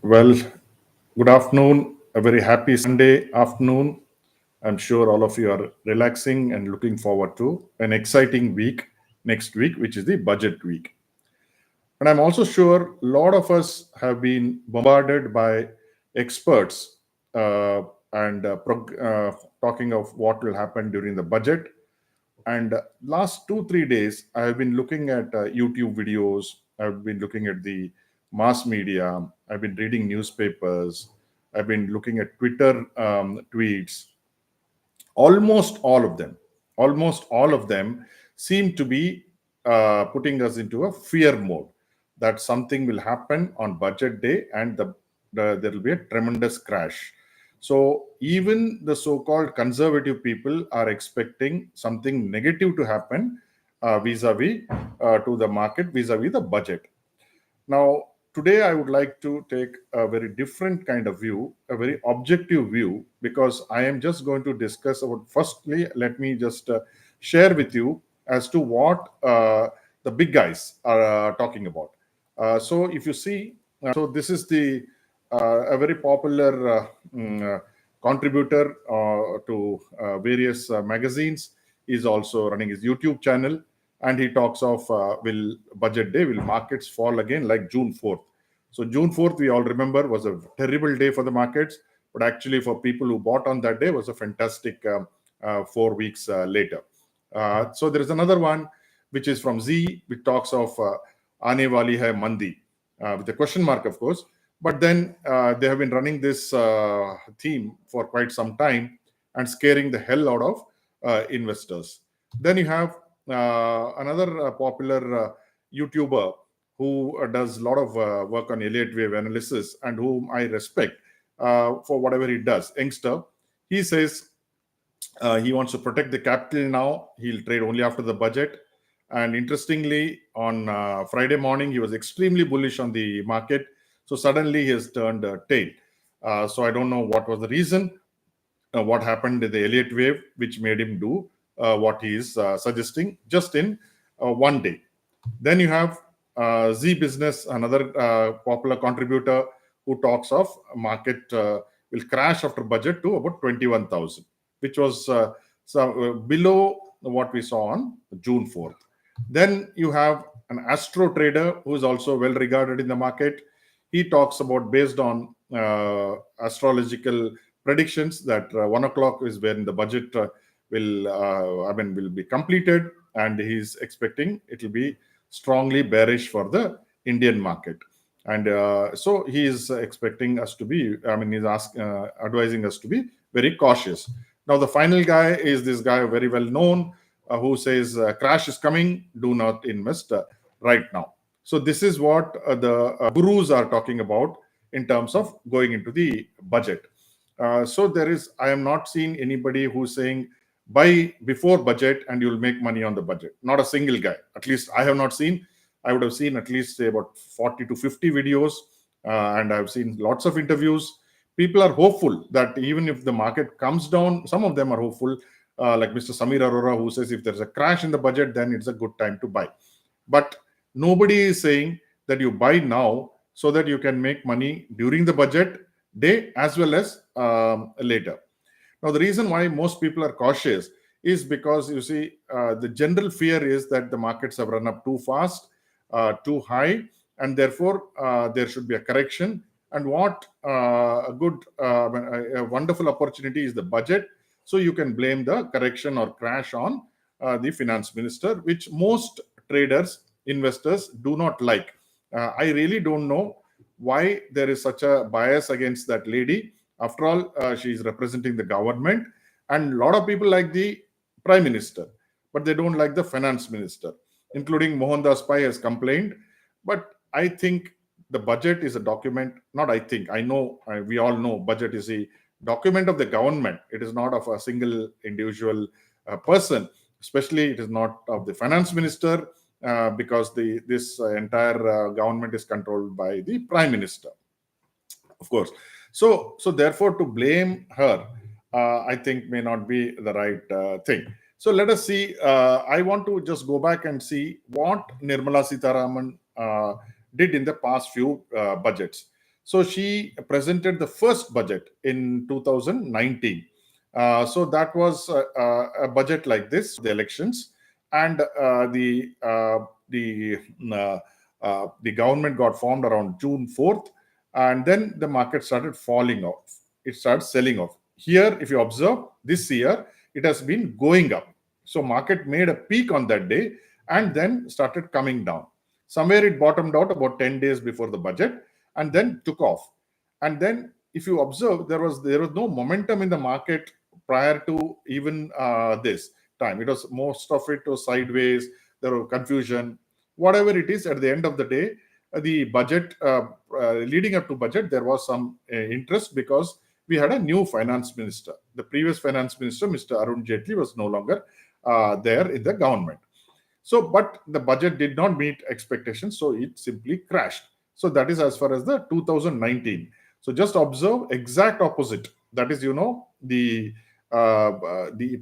Well, good afternoon. A very happy Sunday afternoon. I'm sure all of you are relaxing and looking forward to an exciting week next week, which is the budget week. And I'm also sure a lot of us have been bombarded by experts uh, and talking of what will happen during the budget. And last 2 3 days, I have been looking at YouTube videos. I've been looking at the mass media. I've been reading newspapers. I've been looking at Twitter tweets. Almost all of them seem to be putting us into a fear mode that something will happen on budget day and there will be a tremendous crash. So even the so-called conservative people are expecting something negative to happen vis-a-vis to the market, vis-a-vis the budget. Now, today I would like to take a very different kind of view, a very objective view, because I am just going to discuss about. Firstly, let me just share with you as to what the big guys are talking about. So, if you see, so this is the a very popular contributor to various magazines. He's also running his YouTube channel, and he talks of will budget day, will markets fall again like June 4th. So June 4th, we all remember, was a terrible day for the markets, but actually for people who bought on that day was a fantastic 4 weeks later. So there is another one which is from Z, which talks of aane wali hai mandi, with a question mark, of course. But then they have been running this theme for quite some time and scaring the hell out of investors. Then you have another popular YouTuber who does a lot of work on Elliott wave analysis and whom I respect for whatever he does. Youngster, he says he wants to protect the capital now. He'll trade only after the budget. And interestingly, on Friday morning, he was extremely bullish on the market. So suddenly he has turned tail. So I don't know what was the reason, what happened in the Elliott wave, which made him do what he is suggesting just in one day. Then you have Z Business, another popular contributor who talks of market will crash after budget to about 21,000, which was below what we saw on June 4th. Then you have an astro trader who is also well regarded in the market. He talks about, based on astrological predictions, that 1 o'clock is when the budget will be completed, and he's expecting it will be strongly bearish for the Indian market. And so he is expecting us to be, advising us to be very cautious. Now, the final guy is this guy, very well known, who says crash is coming, do not invest right now. So this is what the gurus are talking about in terms of going into the budget. So I am not seeing anybody who's saying buy before budget and you'll make money on the budget. Not a single guy. At least I have not seen. I would have seen at least say about 40 to 50 videos, and I've seen lots of interviews. People are hopeful that even if the market comes down, some of them are hopeful, like Mr. Samir Arora, who says if there's a crash in the budget, then it's a good time to buy. But nobody is saying that you buy now so that you can make money during the budget day as well as later. Now, the reason why most people are cautious is because, you see, the general fear is that the markets have run up too fast, too high, and therefore there should be a correction. And what a wonderful opportunity is the budget. So you can blame the correction or crash on the finance minister, which most traders, investors do not like. I really don't know why there is such a bias against that lady. After all, she is representing the government, and a lot of people like the prime minister, but they don't like the finance minister, including Mohandas Pai has complained. But I think the budget is a document. Not I think, I know, we all know budget is a document of the government. It is not of a single individual person. Especially, it is not of the finance minister, because this entire government is controlled by the prime minister, of course. So therefore, to blame her, I think may not be the right thing. So let us see. I want to just go back and see what Nirmala Sitharaman did in the past few budgets. So she presented the first budget in 2019. So that was a budget like this, the elections, and the government got formed around June 4th, and then the market started falling off. It started selling off. Here, if you observe, this year it has been going up. So market made a peak on that day and then started coming down. Somewhere it bottomed out about 10 days before the budget and then took off. And then if you observe, there was no momentum in the market prior to even this time. It was, most of it was sideways. There was confusion. Whatever it is, at the end of the day, the budget leading up to budget, there was some interest because we had a new finance minister. The previous finance minister, Mr. Arun Jaitley, was no longer there in the government. So, but the budget did not meet expectations, so it simply crashed. So that is as far as the 2019. So just observe exact opposite. That is, the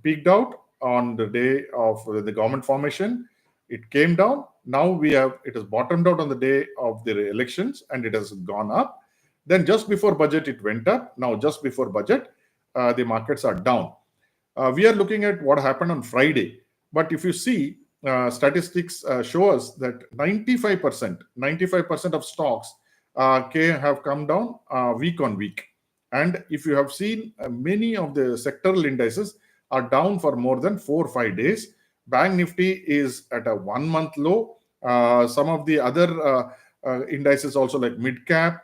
peaked out on the day of the government formation. It came down. Now it has bottomed out on the day of the elections, and it has gone up. Then just before budget, it went up. Now just before budget, the markets are down. We are looking at what happened on Friday. But if you see, statistics show us that 95% of stocks have come down week on week. And if you have seen, many of the sectoral indices are down for more than 4 or 5 days. Bank Nifty is at a 1 month low. Some of the other indices also, like mid cap,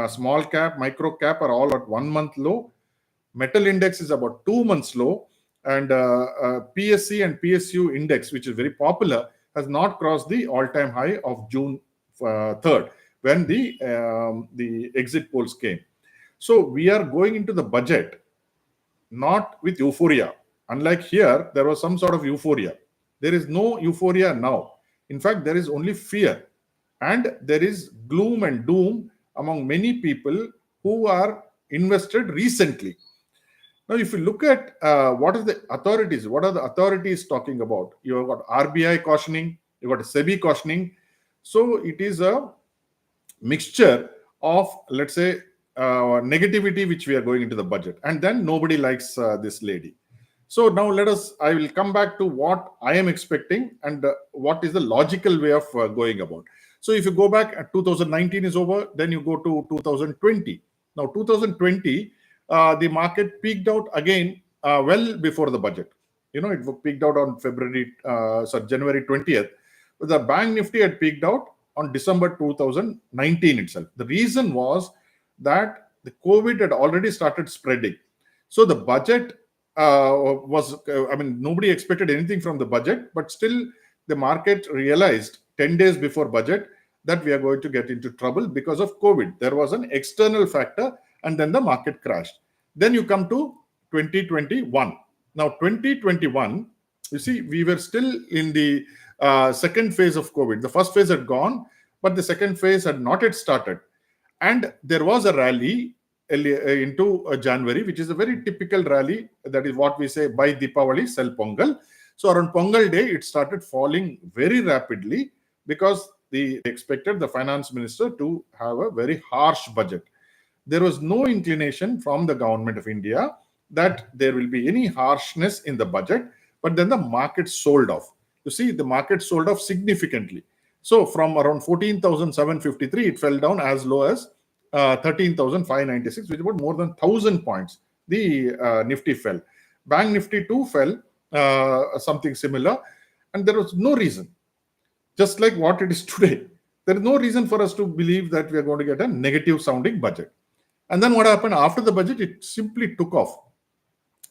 small cap, micro cap, are all at 1 month low. Metal index is about 2 months low, and PSC and PSU index, which is very popular, has not crossed the all-time high of June 3rd when the exit polls came. So we are going into the budget not with euphoria. Unlike here, there was some sort of euphoria. There is no euphoria now. In fact, there is only fear, and there is gloom and doom among many people who are invested recently. Now, if you look at what are the authorities talking about? You've got RBI cautioning, you've got SEBI cautioning. So it is a mixture of, let's say, negativity which we are going into the budget. And then nobody likes this lady. So now I will come back to what I am expecting and what is the logical way of going about. So if you go back, 2019 is over, then you go to 2020. Now 2020, the market peaked out again well before the budget. It peaked out on January 20th. The Bank Nifty had peaked out on December 2019 itself. The reason was that the COVID had already started spreading. So the budget nobody expected anything from the budget, but still the market realized 10 days before budget that we are going to get into trouble because of COVID. There was an external factor, and then the market crashed. Then you come to 2021. Now, 2021, you see, we were still in the second phase of COVID. The first phase had gone, but the second phase had not yet started. And there was a rally into January, which is a very typical rally. That is what we say, by Deepavali, sell Pongal. So around Pongal day, it started falling very rapidly because they expected the finance minister to have a very harsh budget. There was no inclination from the government of India that there will be any harshness in the budget, but then the market sold off. You see, the market sold off significantly. So from around 14,753, it fell down as low as 13,596, which is about more than 1,000 points. The Nifty fell. Bank Nifty too fell, something similar. And there was no reason, just like what it is today. There is no reason for us to believe that we are going to get a negative sounding budget. And then what happened after the budget? It simply took off.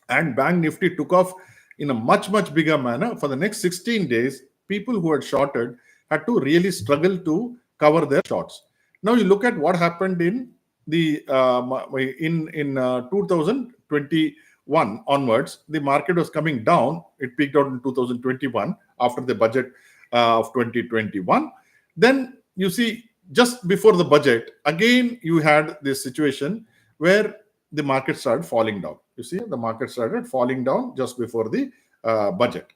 And Bank Nifty took off in a much, much bigger manner. For the next 16 days, people who had shorted had to really struggle to cover their shorts. Now you look at what happened in the 2021 onwards. The market was coming down. It peaked out in 2021 after the budget of 2021. Then you see, just before the budget, again you had this situation where the market started falling down. You see, the market started falling down just before the budget,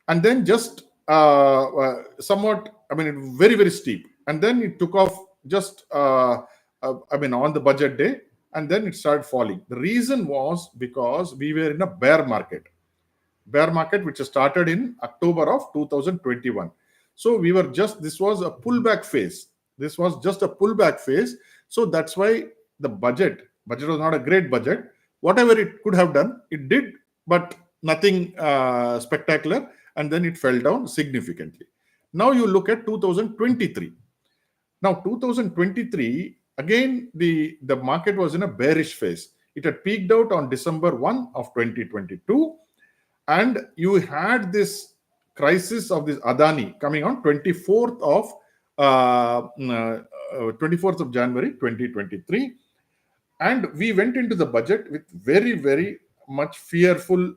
and then just somewhat, very, very steep, and then it took off just on the budget day, and then it started falling. The reason was because we were in a bear market which started in October of 2021. So we were just, this was a pullback phase. This was just a pullback phase. So that's why the budget was not a great budget. Whatever it could have done, it did, but nothing spectacular. And then it fell down significantly. Now you look at 2023. Now 2023, again, the market was in a bearish phase. It had peaked out on December 1 of 2022. And you had this crisis of this Adani coming on 24th of January 2023. And we went into the budget with very, very much fearful,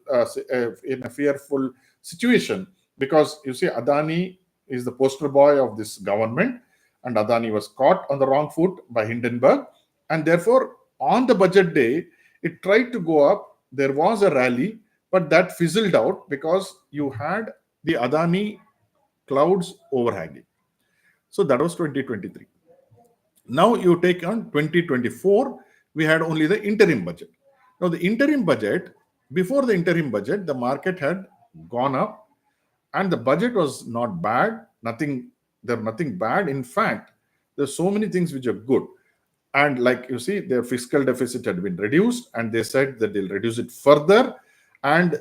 in a fearful situation, because you see, Adani is the poster boy of this government, and Adani was caught on the wrong foot by Hindenburg. And therefore, on the budget day, it tried to go up. There was a rally, but that fizzled out because you had the Adani clouds overhanging. So that was 2023. Now you take on 2024, we had only the interim budget. Now the interim budget, before the interim budget, the market had gone up and the budget was not bad. Nothing bad. In fact, there's so many things which are good. And like you see, their fiscal deficit had been reduced, and they said that they'll reduce it further. And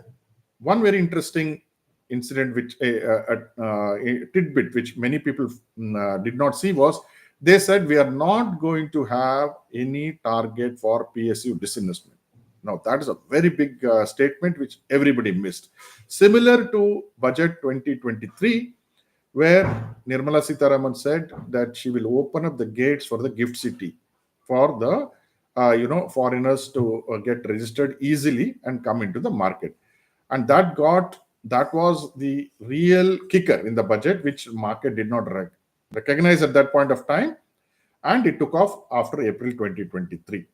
one very interesting incident, which a tidbit which many people did not see, was they said we are not going to have any target for PSU disinvestment. Now that is a very big statement which everybody missed. Similar to budget 2023, where Nirmala Sitharaman said that she will open up the gates for the GIFT City for the foreigners to get registered easily and come into the market. And that was the real kicker in the budget, which market did not recognize at that point of time, and it took off after April 2023.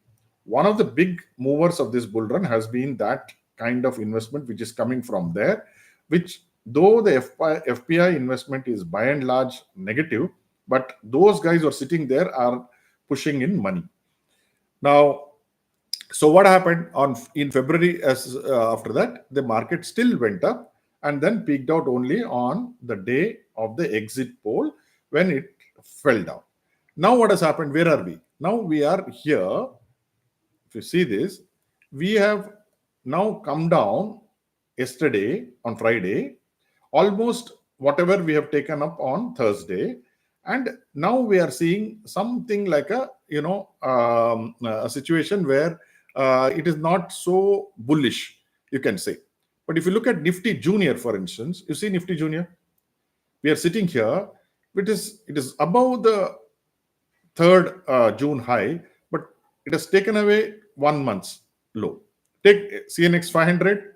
One of the big movers of this bull run has been that kind of investment which is coming from there, which, though the FPI investment is by and large negative, but those guys who are sitting there are pushing in money. Now, so what happened in February? After that, the market still went up and then peaked out only on the day of the exit poll, when it fell down. Now what has happened? Where are we? Now we are here. If you see this, we have now come down yesterday on Friday, almost whatever we have taken up on Thursday. And now we are seeing something like a situation where it is not so bullish, you can say. But if you look at Nifty Junior, for instance, you see Nifty Junior, we are sitting here. It is above the 3rd June high, but it has taken away 1 month's low. Take CNX 500,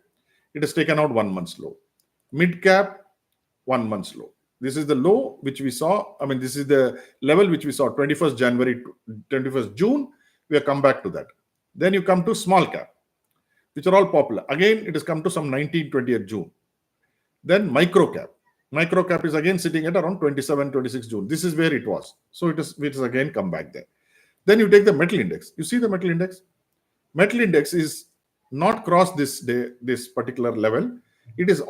it has taken out 1 month's low. Mid cap, 1 month's low. This is the low which we saw. This is the level which we saw 21st January to 21st June. We have come back to that. Then you come to small cap, which are all popular. Again, it has come to some 19th, 20th June. Then micro cap. Micro cap is again sitting at around 27, 26 June. This is where it was. So it is again come back there. Then you take the metal index. You see the metal index? Metal index is not crossed this particular level. It is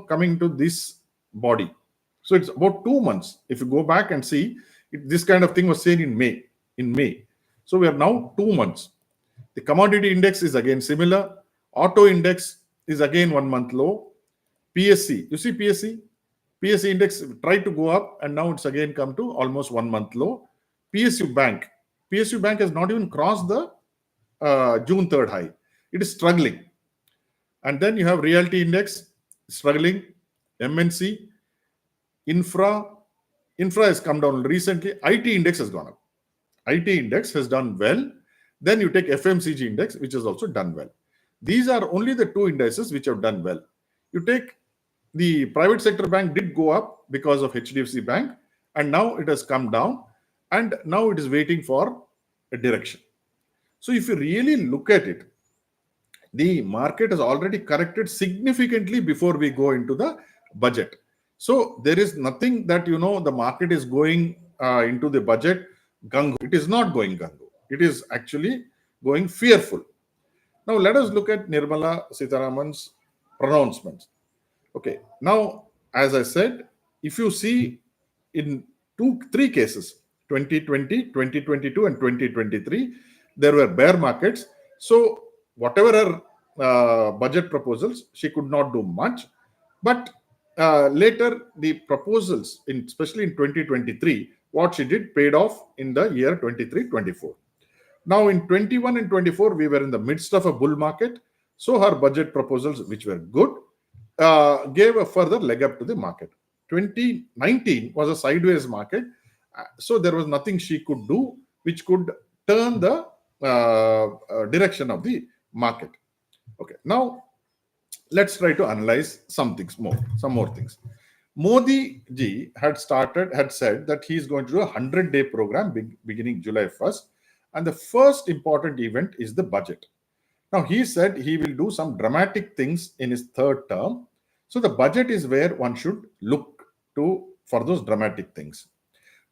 coming to this body. So it's about 2 months. If you go back and see, this kind of thing was seen in May. So we are now 2 months. The commodity index is again similar. Auto index is again 1 month low. PSC, you see PSC index tried to go up and now it's again come to almost 1 month low. PSU Bank has not even crossed the June 3rd high. It is struggling. And then you have realty index struggling. MNC, infra has come down recently. IT index has gone up. IT index has done well. Then you take FMCG index, which has also done well. These are only the 2 indices which have done well. You take the private sector bank did go up because of HDFC Bank, and now it has come down, and now it is waiting for a direction. So if you really look at it, the market has already corrected significantly before we go into the budget. So there is nothing that the market is going into the budget gung. It is not going gung. It is actually going fearful. Now let us look at Nirmala Sitharaman's pronouncements. Okay. Now, as I said, if you see in three cases, 2020, 2022, and 2023, there were bear markets. So whatever her budget proposals, she could not do much. But later, the proposals, especially in 2023, what she did paid off in the year 23-24. Now, in 21 and 24, we were in the midst of a bull market. So her budget proposals, which were good, gave a further leg up to the market. 2019 was a sideways market. So there was nothing she could do which could turn the direction of the market. Okay. Now, let's try to analyze some more things. Modi ji had said that he is going to do a 100-day program beginning July 1st. And the first important event is the budget. Now, he said he will do some dramatic things in his third term. So the budget is where one should look to for those dramatic things.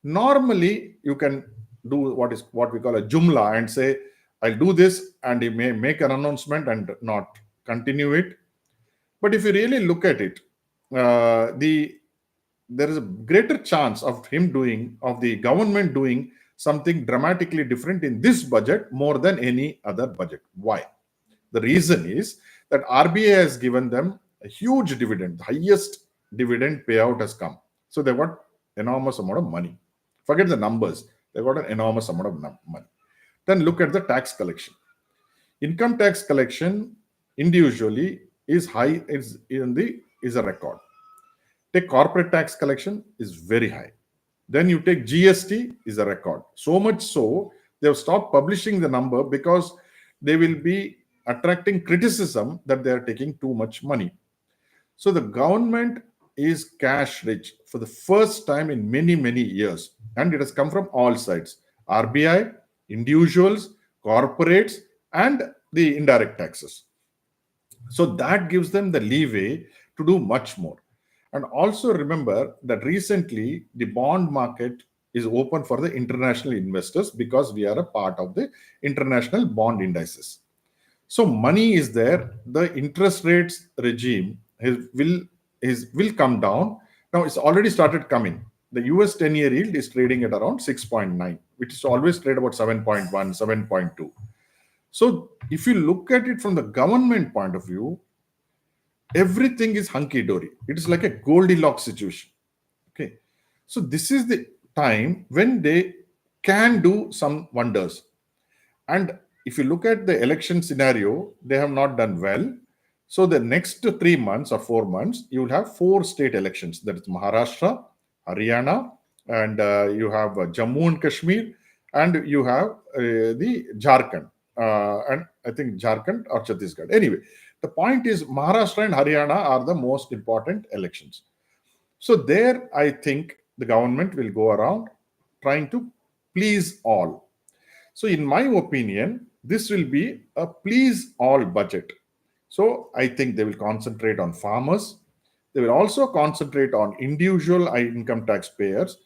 Normally, you can do what we call a jumla and say, I'll do this, and he may make an announcement and not continue it. But if you really look at it, there is a greater chance of the government doing something dramatically different in this budget more than any other budget. Why? The reason is that RBI has given them a huge dividend. The highest dividend payout has come. So they've got enormous amount of money. Forget the numbers. They've got an enormous amount of money. Then look at the tax collection. Income tax collection individually is high, is a record. Take corporate tax collection is very high. Then you take GST is a record. So much so, they have stopped publishing the number because they will be attracting criticism that they are taking too much money. So the government is cash rich for the first time in many, many years. And it has come from all sides. RBI, individuals, corporates, and the indirect taxes. So that gives them the leeway to do much more. And also remember that recently the bond market is open for the international investors because we are a part of the international bond indices. So money is there. The interest rates regime will come down. Now it's already started coming. The US 10-year yield is trading at around 6.9, which is always trade about 7.1, 7.2. So if you look at it from the government point of view, everything is hunky-dory. It is like a Goldilocks situation. Okay. So this is the time when they can do some wonders. And if you look at the election scenario, they have not done well. So the next 3 months or 4 months, you will have 4 state elections. That is Maharashtra, Haryana, and you have Jammu and Kashmir, and you have the Jharkhand. And I think Jharkhand or Chhattisgarh. Anyway, the point is Maharashtra and Haryana are the most important elections. So there, I think the government will go around trying to please all. So in my opinion, this will be a please all budget. So I think they will concentrate on farmers. They will also concentrate on individual income tax payers.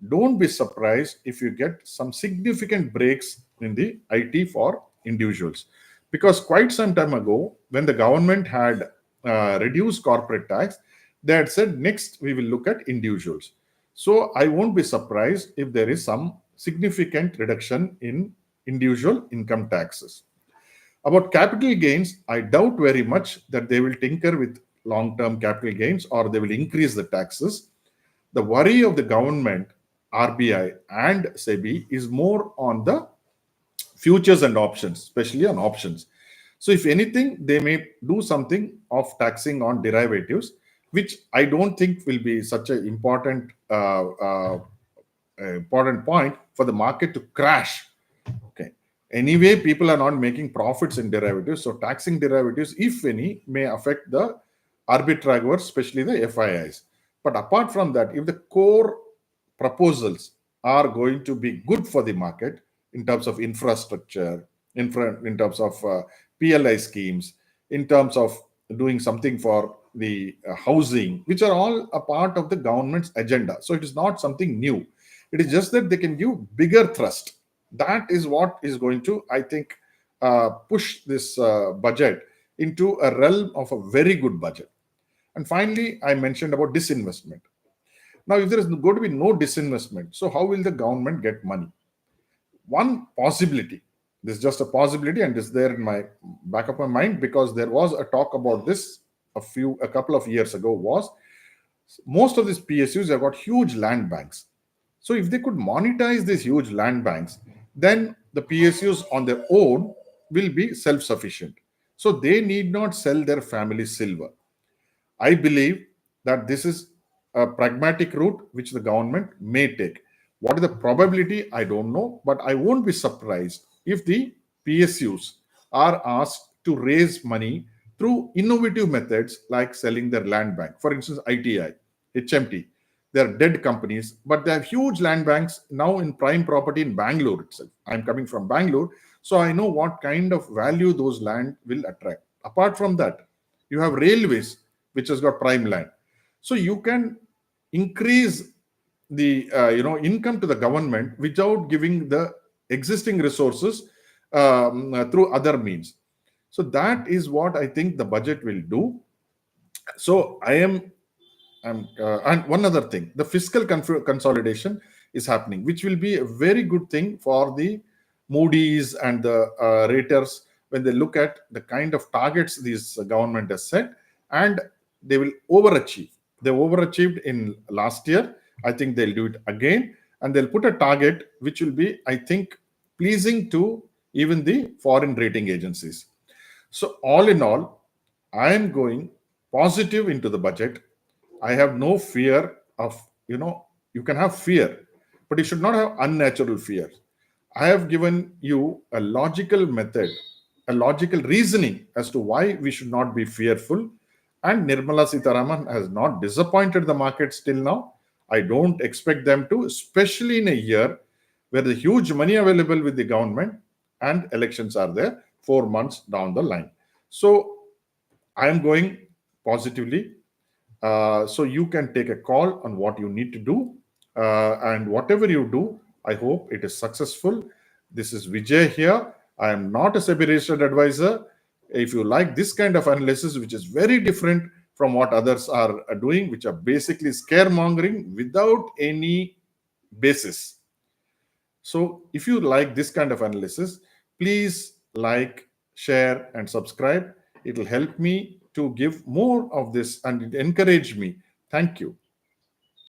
Don't be surprised if you get some significant breaks in the IT for individuals. Because quite some time ago, when the government had reduced corporate tax, they had said, next we will look at individuals. So I won't be surprised if there is some significant reduction in individual income taxes. About capital gains, I doubt very much that they will tinker with long-term capital gains or they will increase the taxes. The worry of the government, RBI and SEBI is more on the futures and options, especially on options. So if anything, they may do something of taxing on derivatives, which I don't think will be such an important point for the market to crash. Okay. Anyway, people are not making profits in derivatives. So taxing derivatives, if any, may affect the arbitrageurs, especially the FIIs. But apart from that, if the core proposals are going to be good for the market in terms of infrastructure, in terms of PLI schemes, in terms of doing something for the housing, which are all a part of the government's agenda. So it is not something new. It is just that they can give bigger thrust. That is what is going to, I think, push this budget into a realm of a very good budget. And finally, I mentioned about disinvestment. Now, if there is going to be no disinvestment, so how will the government get money? One possibility, this is just a possibility, and is there in my back of my mind because there was a talk about this a couple of years ago, was most of these PSUs have got huge land banks. So if they could monetize these huge land banks, then the PSUs on their own will be self-sufficient. So they need not sell their family silver. I believe that this is a pragmatic route which the government may take. What is the probability? I don't know, but I won't be surprised if the PSUs are asked to raise money through innovative methods like selling their land bank. For instance, ITI, HMT, they're dead companies, but they have huge land banks now in prime property in Bangalore itself. I'm coming from Bangalore, so I know what kind of value those land will attract. Apart from that, you have railways, which has got prime land. So you can increase the income to the government without giving the existing resources through other means. So that is what I think the budget will do. So and one other thing, the fiscal consolidation is happening, which will be a very good thing for the Moody's and the raters when they look at the kind of targets this government has set, and they will overachieve. They overachieved in last year. I think they'll do it again, and they'll put a target which will be, I think, pleasing to even the foreign rating agencies. So all in all, I am going positive into the budget. I have no fear of, you can have fear, but you should not have unnatural fear. I have given you a logical method, a logical reasoning as to why we should not be fearful. And Nirmala Sitharaman has not disappointed the markets till now. I don't expect them to, especially in a year where the huge money available with the government and elections are there 4 months down the line. So I am going positively. So you can take a call on what you need to do. And whatever you do, I hope it is successful. This is Vijay here. I am not a SEBI registered advisor. If you like this kind of analysis, which is very different from what others are doing, which are basically scaremongering without any basis. So if you like this kind of analysis, please like, share, and subscribe. It will help me to give more of this and encourage me. Thank you.